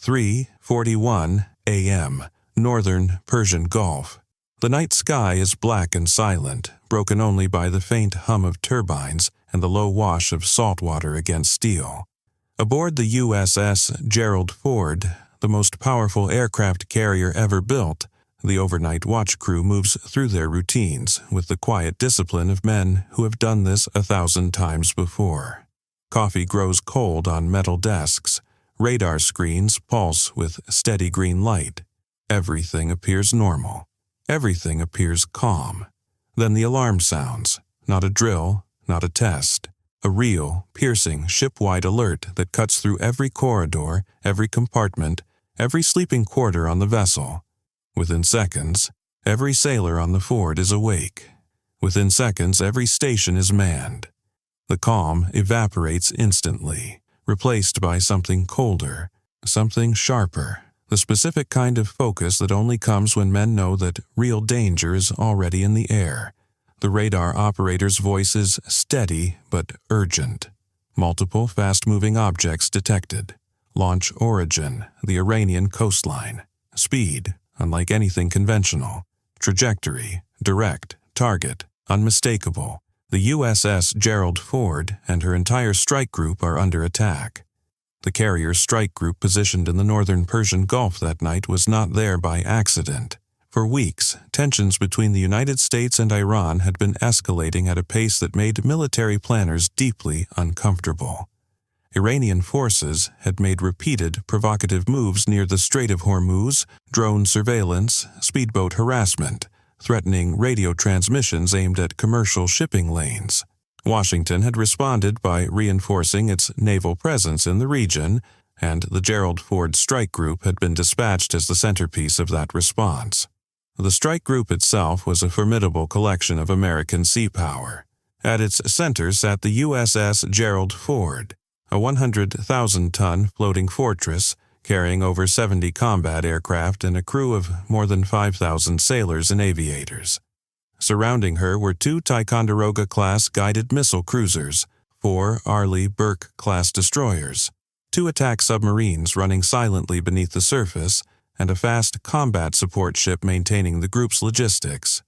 3:41 a.m., Northern Persian Gulf. The night sky is black and silent, broken only by the faint hum of turbines and the low wash of salt water against steel. Aboard the USS Gerald Ford, the most powerful aircraft carrier ever built, the overnight watch crew moves through their routines with the quiet discipline of men who have done this 1,000 times before. Coffee grows cold on metal desks. Radar screens pulse with steady green light. Everything appears normal. Everything appears calm. Then the alarm sounds. Not a drill, not a test. A real, piercing, ship-wide alert that cuts through every corridor, every compartment, every sleeping quarter on the vessel. Within seconds, every sailor on the Ford is awake. Within seconds, every station is manned. The calm evaporates instantly, replaced by something colder, something sharper, the specific kind of focus that only comes when men know that real danger is already in the air. The radar operator's voice is steady but urgent. Multiple fast-moving objects detected. Launch origin, the Iranian coastline. Speed, unlike anything conventional. Trajectory, direct, target, unmistakable. The USS Gerald Ford and her entire strike group are under attack. The carrier's strike group positioned in the Northern Persian Gulf that night was not there by accident. For weeks, tensions between the United States and Iran had been escalating at a pace that made military planners deeply uncomfortable. Iranian forces had made repeated provocative moves near the Strait of Hormuz, drone surveillance, speedboat harassment, threatening radio transmissions aimed at commercial shipping lanes. Washington had responded by reinforcing its naval presence in the region, and the Gerald Ford Strike Group had been dispatched as the centerpiece of that response. The strike group itself was a formidable collection of American sea power. At its center sat the USS Gerald Ford, a 100,000-ton floating fortress carrying over 70 combat aircraft and a crew of more than 5,000 sailors and aviators. Surrounding her were 2 Ticonderoga-class guided missile cruisers, 4 Arleigh Burke-class destroyers, 2 attack submarines running silently beneath the surface, and a fast combat support ship maintaining the group's logistics.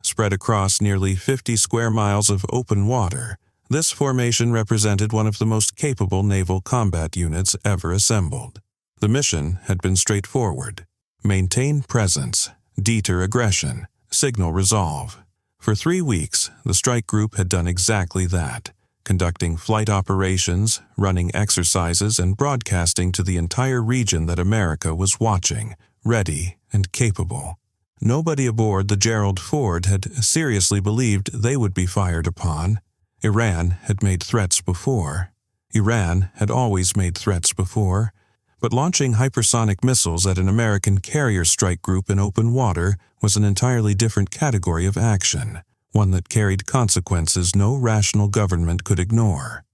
Spread across nearly 50 square miles of open water, this formation represented one of the most capable naval combat units ever assembled. The mission had been straightforward: maintain presence, deter aggression, signal resolve. For 3 weeks, the strike group had done exactly that, conducting flight operations, running exercises, and broadcasting to the entire region that America was watching, ready and capable. Nobody aboard the Gerald Ford had seriously believed they would be fired upon. Iran had made threats before. Iran had always made threats before. But launching hypersonic missiles at an American carrier strike group in open water was an entirely different category of action, one that carried consequences no rational government could ignore.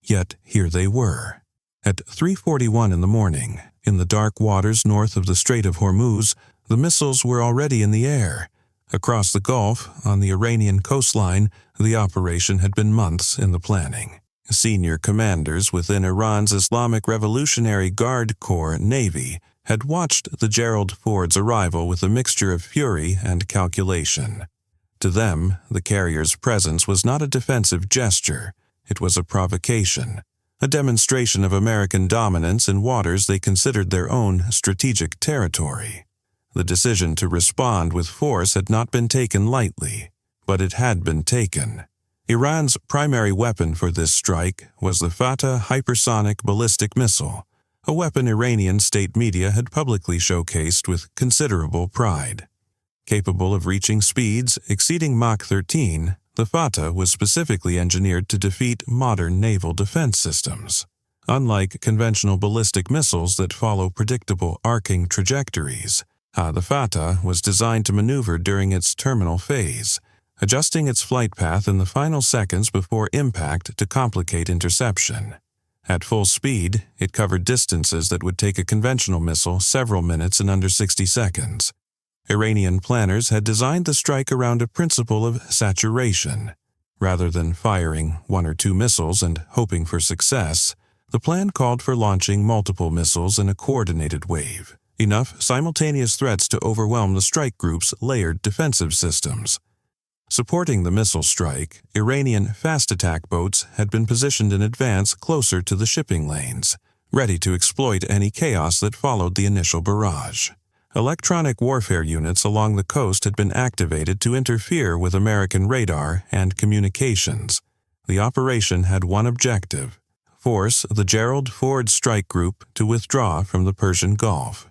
Yet here they were. At 3:41 in the morning, in the dark waters north of the Strait of Hormuz, the missiles were already in the air. Across the Gulf, on the Iranian coastline, the operation had been months in the planning. Senior commanders within Iran's Islamic Revolutionary Guard Corps Navy had watched the Gerald Ford's arrival with a mixture of fury and calculation. To them, the carrier's presence was not a defensive gesture. It was a provocation, a demonstration of American dominance in waters they considered their own strategic territory. The decision to respond with force had not been taken lightly, but it had been taken. Iran's primary weapon for this strike was the Fateh hypersonic ballistic missile, a weapon Iranian state media had publicly showcased with considerable pride. Capable of reaching speeds exceeding Mach 13, the Fateh was specifically engineered to defeat modern naval defense systems. Unlike conventional ballistic missiles that follow predictable arcing trajectories, the Fateh was designed to maneuver during its terminal phase, adjusting its flight path in the final seconds before impact to complicate interception. At full speed, it covered distances that would take a conventional missile several minutes in under 60 seconds. Iranian planners had designed the strike around a principle of saturation. Rather than firing 1 or 2 missiles and hoping for success, The plan called for launching multiple missiles in a coordinated wave, enough simultaneous threats to overwhelm the strike group's layered defensive systems. Supporting the missile strike, Iranian fast attack boats had been positioned in advance closer to the shipping lanes, ready to exploit any chaos that followed the initial barrage. Electronic warfare units along the coast had been activated to interfere with American radar and communications. The operation had one objective: force the Gerald Ford strike group to withdraw from the Persian Gulf.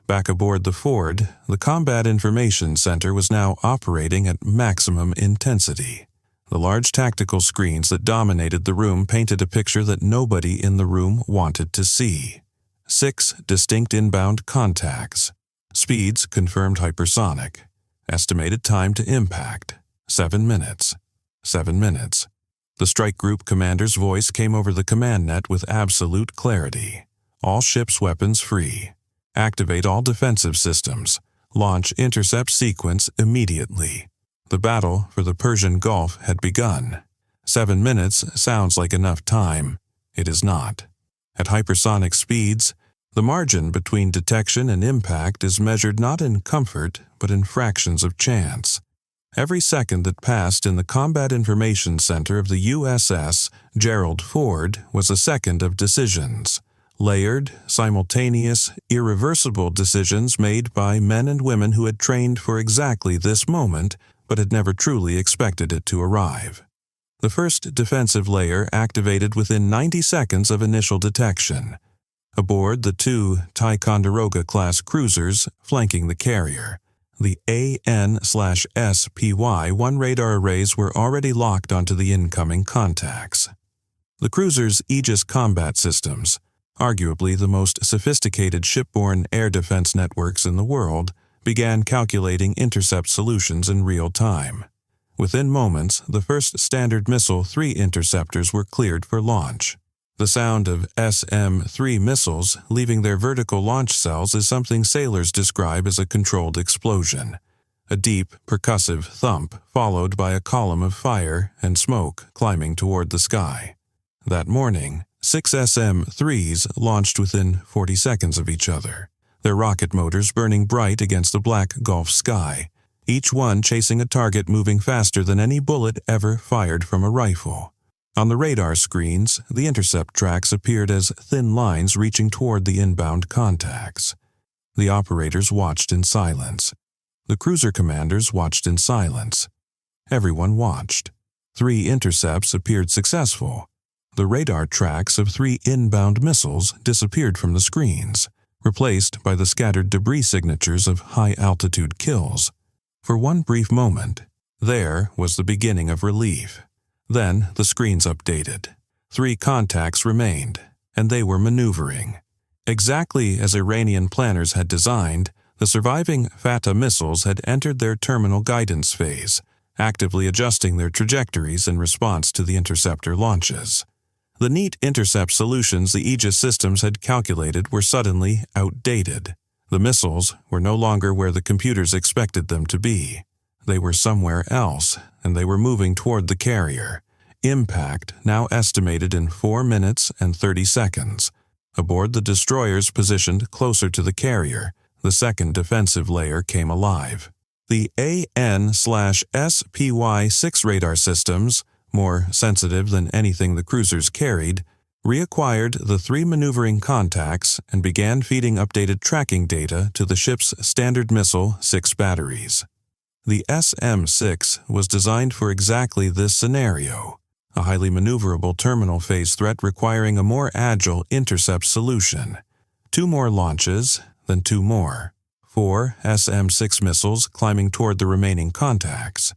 Back aboard the Ford, the Combat Information Center was now operating at maximum intensity. The large tactical screens that dominated the room painted a picture that nobody in the room wanted to see. 6 distinct inbound contacts. Speeds confirmed hypersonic. Estimated time to impact: 7 minutes. 7 minutes. The strike group commander's voice came over the command net with absolute clarity. All ships' weapons free. Activate all defensive systems. Launch intercept sequence immediately. The battle for the Persian Gulf had begun. 7 minutes sounds like enough time. It is not. At hypersonic speeds, the margin between detection and impact is measured not in comfort, but in fractions of chance. Every second that passed in the Combat Information Center of the USS Gerald Ford was a second of decisions. Layered, simultaneous, irreversible decisions made by men and women who had trained for exactly this moment, but had never truly expected it to arrive. The first defensive layer activated within 90 seconds of initial detection. Aboard the 2 Ticonderoga-class cruisers flanking the carrier, the AN/SPY-1 radar arrays were already locked onto the incoming contacts. The cruisers' Aegis combat systems, arguably the most sophisticated shipborne air defense networks in the world, began calculating intercept solutions in real time. Within moments, the first Standard Missile-3 interceptors were cleared for launch. The sound of SM-3 missiles leaving their vertical launch cells is something sailors describe as a controlled explosion. A deep, percussive thump followed by a column of fire and smoke climbing toward the sky. That morning, 6 SM-3s launched within 40 seconds of each other, their rocket motors burning bright against the black Gulf sky, each one chasing a target moving faster than any bullet ever fired from a rifle. On the radar screens, the intercept tracks appeared as thin lines reaching toward the inbound contacts. The operators watched in silence. The cruiser commanders watched in silence. Everyone watched. 3 intercepts appeared successful. The radar tracks of 3 inbound missiles disappeared from the screens, replaced by the scattered debris signatures of high-altitude kills. For one brief moment, there was the beginning of relief. Then the screens updated. 3 contacts remained, and they were maneuvering. Exactly as Iranian planners had designed, the surviving Fatah missiles had entered their terminal guidance phase, actively adjusting their trajectories in response to the interceptor launches. The neat intercept solutions the Aegis systems had calculated were suddenly outdated. The missiles were no longer where the computers expected them to be. They were somewhere else, and they were moving toward the carrier. Impact now estimated in 4 minutes and 30 seconds. Aboard the destroyers positioned closer to the carrier, the second defensive layer came alive. The AN/SPY-6 radar systems, more sensitive than anything the cruisers carried, reacquired the 3 maneuvering contacts and began feeding updated tracking data to the ship's Standard Missile 6 batteries. The SM-6 was designed for exactly this scenario, a highly maneuverable terminal phase threat requiring a more agile intercept solution. 2 more launches, then 2 more. 4 SM-6 missiles climbing toward the remaining contacts.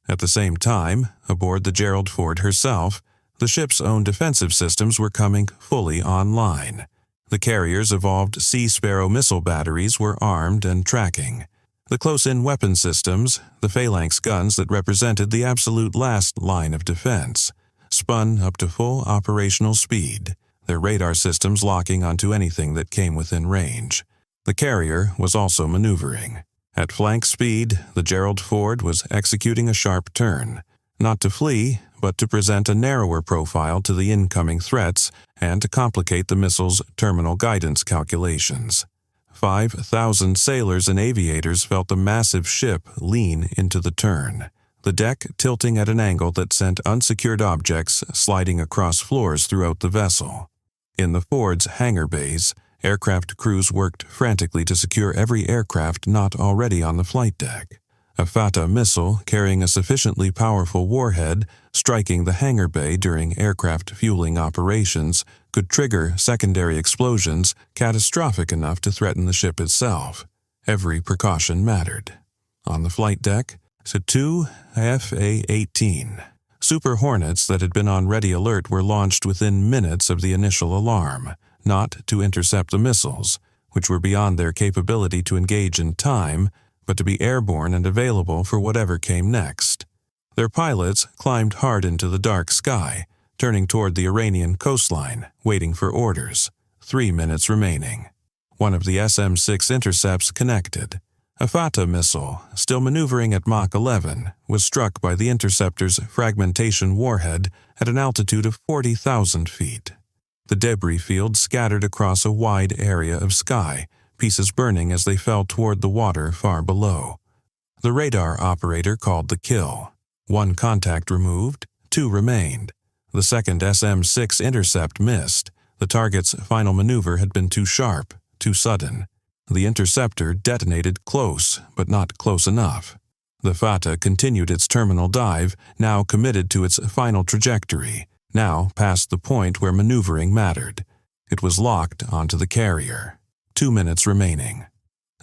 At the same time, aboard the Gerald Ford herself, the ship's own defensive systems were coming fully online. The carrier's evolved Sea Sparrow missile batteries were armed and tracking. The close-in weapon systems, the phalanx guns that represented the absolute last line of defense, spun up to full operational speed, their radar systems locking onto anything that came within range. The carrier was also maneuvering. At flank speed, the Gerald Ford was executing a sharp turn, not to flee, but to present a narrower profile to the incoming threats and to complicate the missile's terminal guidance calculations. 5,000 sailors and aviators felt the massive ship lean into the turn, the deck tilting at an angle that sent unsecured objects sliding across floors throughout the vessel. In the Ford's hangar bays, aircraft crews worked frantically to secure every aircraft not already on the flight deck. A Fatah missile carrying a sufficiently powerful warhead striking the hangar bay during aircraft fueling operations could trigger secondary explosions catastrophic enough to threaten the ship itself. Every precaution mattered. On the flight deck stood two FA-18. Super Hornets that had been on ready alert were launched within minutes of the initial alarm, not to intercept the missiles, which were beyond their capability to engage in time, but to be airborne and available for whatever came next. Their pilots climbed hard into the dark sky, turning toward the Iranian coastline, waiting for orders. 3 minutes remaining. One of the SM-6 intercepts connected. A Fatah missile, still maneuvering at Mach 11, was struck by the interceptor's fragmentation warhead at an altitude of 40,000 feet. The debris field scattered across a wide area of sky, pieces burning as they fell toward the water far below. The radar operator called the kill. 1 contact removed, 2 remained. The second SM-6 intercept missed. The target's final maneuver had been too sharp, too sudden. The interceptor detonated close, but not close enough. The Fatah continued its terminal dive, now committed to its final trajectory, now past the point where maneuvering mattered. It was locked onto the carrier. 2 minutes remaining.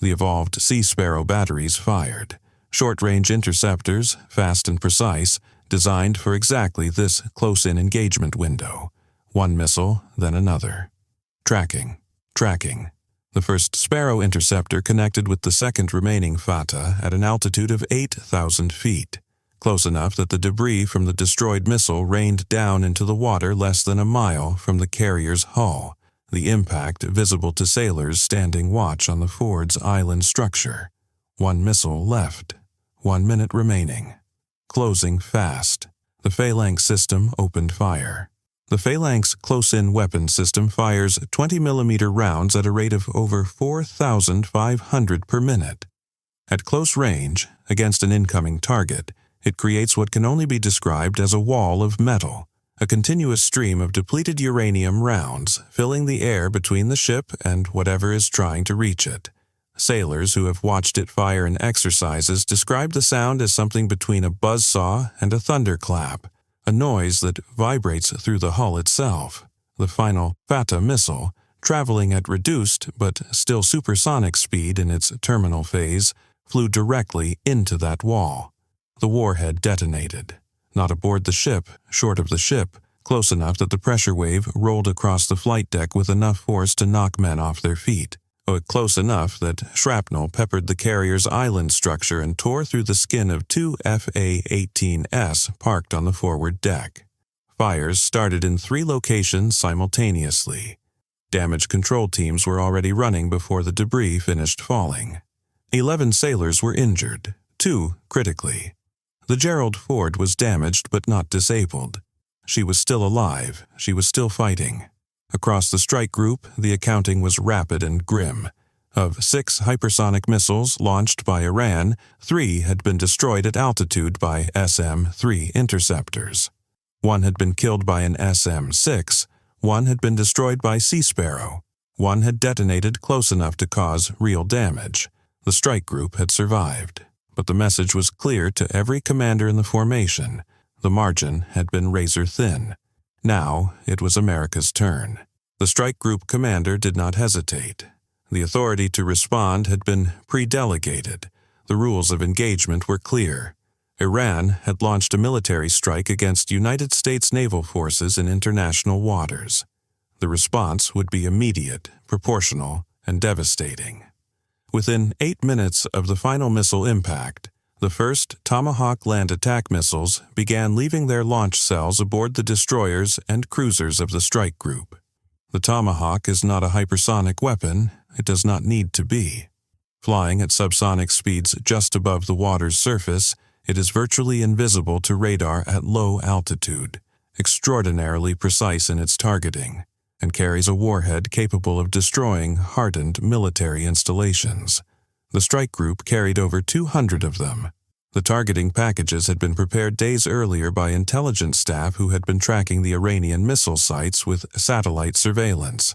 The evolved Sea Sparrow batteries fired. Short-range interceptors, fast and precise, designed for exactly this close-in engagement window. 1 missile, then another. Tracking. The first Sparrow interceptor connected with the second remaining Fatah at an altitude of 8,000 feet, close enough that the debris from the destroyed missile rained down into the water less than a mile from the carrier's hull, the impact visible to sailors standing watch on the Ford's island structure. 1 missile left. 1 minute remaining. Closing fast. The Phalanx system opened fire. The Phalanx close-in weapon system fires 20mm rounds at a rate of over 4,500 per minute. At close range, against an incoming target, it creates what can only be described as a wall of metal, a continuous stream of depleted uranium rounds filling the air between the ship and whatever is trying to reach it. Sailors who have watched it fire in exercises describe the sound as something between a buzzsaw and a thunderclap, a noise that vibrates through the hull itself. The final Fatah missile, traveling at reduced but still supersonic speed in its terminal phase, flew directly into that wall. The warhead detonated. Not aboard the ship, short of the ship, close enough that the pressure wave rolled across the flight deck with enough force to knock men off their feet. Close enough that shrapnel peppered the carrier's island structure and tore through the skin of 2 FA-18s parked on the forward deck. Fires started in 3 locations simultaneously. Damage control teams were already running before the debris finished falling. 11 sailors were injured, 2 critically. The Gerald Ford was damaged but not disabled. She was still alive, she was still fighting. Across the strike group, the accounting was rapid and grim. Of 6 hypersonic missiles launched by Iran, 3 had been destroyed at altitude by SM-3 interceptors. 1 had been killed by an SM-6, 1 had been destroyed by Sea Sparrow, 1 had detonated close enough to cause real damage. The strike group had survived, but the message was clear to every commander in the formation. The margin had been razor thin. Now it was America's turn. The strike group commander did not hesitate. The authority to respond had been pre-delegated. The rules of engagement were clear. Iran had launched a military strike against United States naval forces in international waters. The response would be immediate, proportional, and devastating. Within 8 minutes of the final missile impact, the first Tomahawk land attack missiles began leaving their launch cells aboard the destroyers and cruisers of the strike group. The Tomahawk is not a hypersonic weapon. It does not need to be. Flying at subsonic speeds just above the water's surface, It is virtually invisible to radar at low altitude, extraordinarily precise in its targeting, and carries a warhead capable of destroying hardened military installations. The strike group carried over 200 of them. The targeting packages had been prepared days earlier by intelligence staff who had been tracking the Iranian missile sites with satellite surveillance.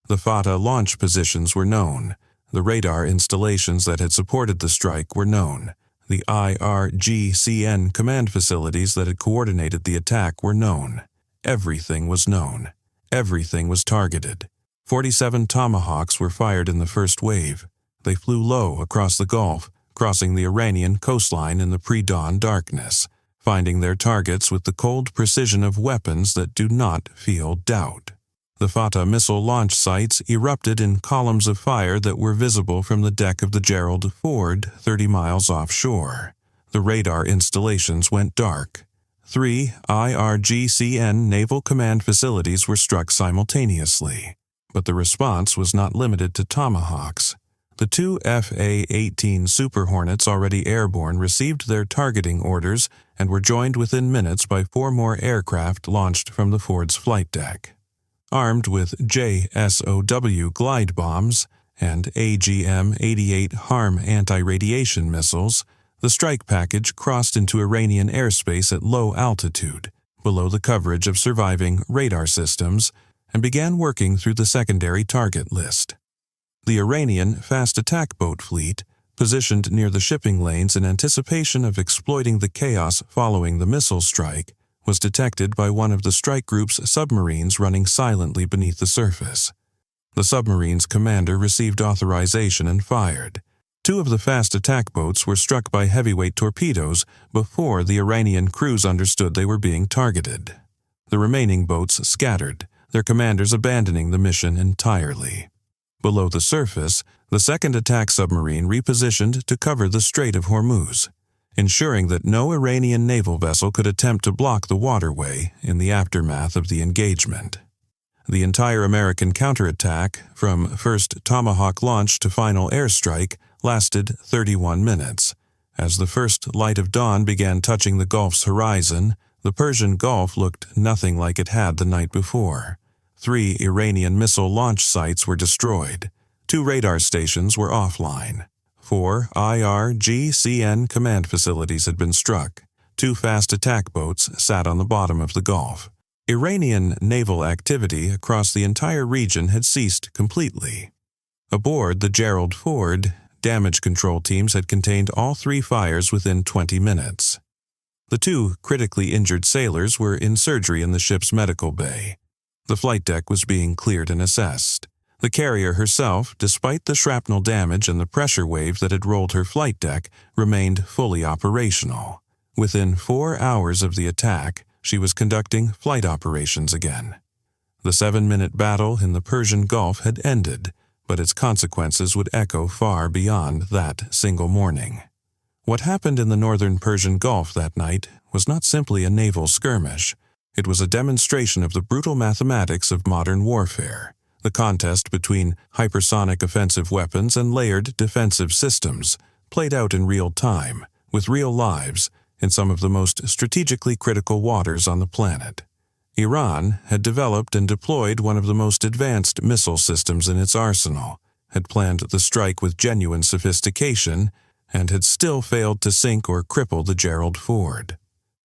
The Fatah launch positions were known. The radar installations that had supported the strike were known. The IRGCN command facilities that had coordinated the attack were known. Everything was known. Everything was targeted. 47 Tomahawks were fired in the first wave. They flew low across the Gulf, crossing the Iranian coastline in the pre-dawn darkness, finding their targets with the cold precision of weapons that do not feel doubt. The Fatah missile launch sites erupted in columns of fire that were visible from the deck of the Gerald Ford 30 miles offshore. The radar installations went dark. 3 IRGCN naval command facilities were struck simultaneously, but the response was not limited to Tomahawks. The 2 FA-18 Super Hornets already airborne received their targeting orders and were joined within minutes by 4 more aircraft launched from the Ford's flight deck. Armed with JSOW glide bombs and AGM-88 HARM anti-radiation missiles, the strike package crossed into Iranian airspace at low altitude, below the coverage of surviving radar systems, and began working through the secondary target list. The Iranian fast attack boat fleet, positioned near the shipping lanes in anticipation of exploiting the chaos following the missile strike, was detected by one of the strike group's submarines running silently beneath the surface. The submarine's commander received authorization and fired. 2 of the fast attack boats were struck by heavyweight torpedoes before the Iranian crews understood they were being targeted. The remaining boats scattered, their commanders abandoning the mission entirely. Below the surface, the second attack submarine repositioned to cover the Strait of Hormuz, ensuring that no Iranian naval vessel could attempt to block the waterway in the aftermath of the engagement. The entire American counterattack, from first Tomahawk launch to final airstrike, lasted 31 minutes. As the first light of dawn began touching the Gulf's horizon, the Persian Gulf looked nothing like it had the night before. 3 Iranian missile launch sites were destroyed. 2 radar stations were offline. 4 IRGCN command facilities had been struck. 2 fast attack boats sat on the bottom of the Gulf. Iranian naval activity across the entire region had ceased completely. Aboard the Gerald Ford, damage control teams had contained all 3 fires within 20 minutes. The 2 critically injured sailors were in surgery in the ship's medical bay. The flight deck was being cleared and assessed. The carrier herself, despite the shrapnel damage and the pressure wave that had rolled her flight deck, remained fully operational. Within 4 hours of the attack, she was conducting flight operations again. The 7-minute battle in the Persian Gulf had ended, but its consequences would echo far beyond that single morning. What happened in the Northern Persian Gulf that night was not simply a naval skirmish. It was a demonstration of the brutal mathematics of modern warfare, the contest between hypersonic offensive weapons and layered defensive systems, played out in real time, with real lives, in some of the most strategically critical waters on the planet. Iran had developed and deployed one of the most advanced missile systems in its arsenal, had planned the strike with genuine sophistication, and had still failed to sink or cripple the Gerald Ford.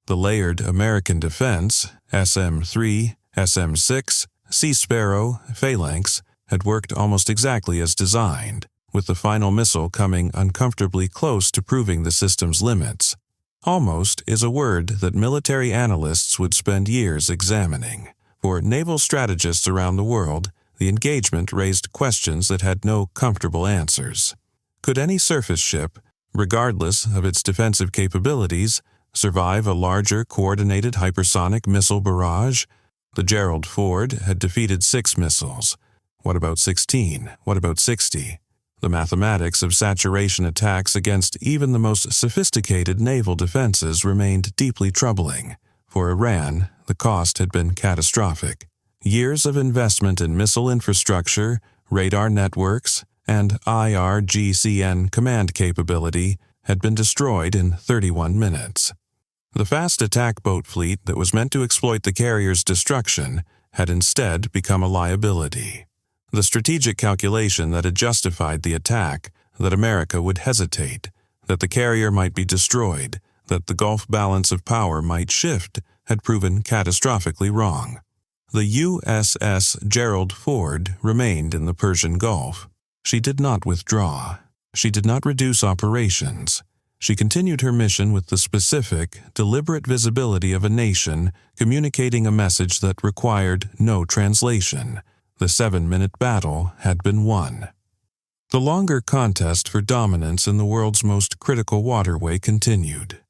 The layered American defense, SM-3, SM-6, Sea Sparrow, Phalanx, had worked almost exactly as designed, with the final missile coming uncomfortably close to proving the system's limits. Almost is a word that military analysts would spend years examining. For naval strategists around the world, the engagement raised questions that had no comfortable answers. Could any surface ship, regardless of its defensive capabilities, survive a larger coordinated hypersonic missile barrage? The Gerald Ford had defeated 6 missiles. What about 16? What about 60? The mathematics of saturation attacks against even the most sophisticated naval defenses remained deeply troubling. For Iran, the cost had been catastrophic. Years of investment in missile infrastructure, radar networks, and IRGCN command capability had been destroyed in 31 minutes. The fast attack boat fleet that was meant to exploit the carrier's destruction had instead become a liability. The strategic calculation that had justified the attack, that America would hesitate, that the carrier might be destroyed, that the Gulf balance of power might shift, had proven catastrophically wrong. The USS Gerald Ford remained in the Persian Gulf. She did not withdraw. She did not reduce operations. She continued her mission with the specific, deliberate visibility of a nation communicating a message that required no translation. The 7-minute battle had been won. The longer contest for dominance in the world's most critical waterway continued.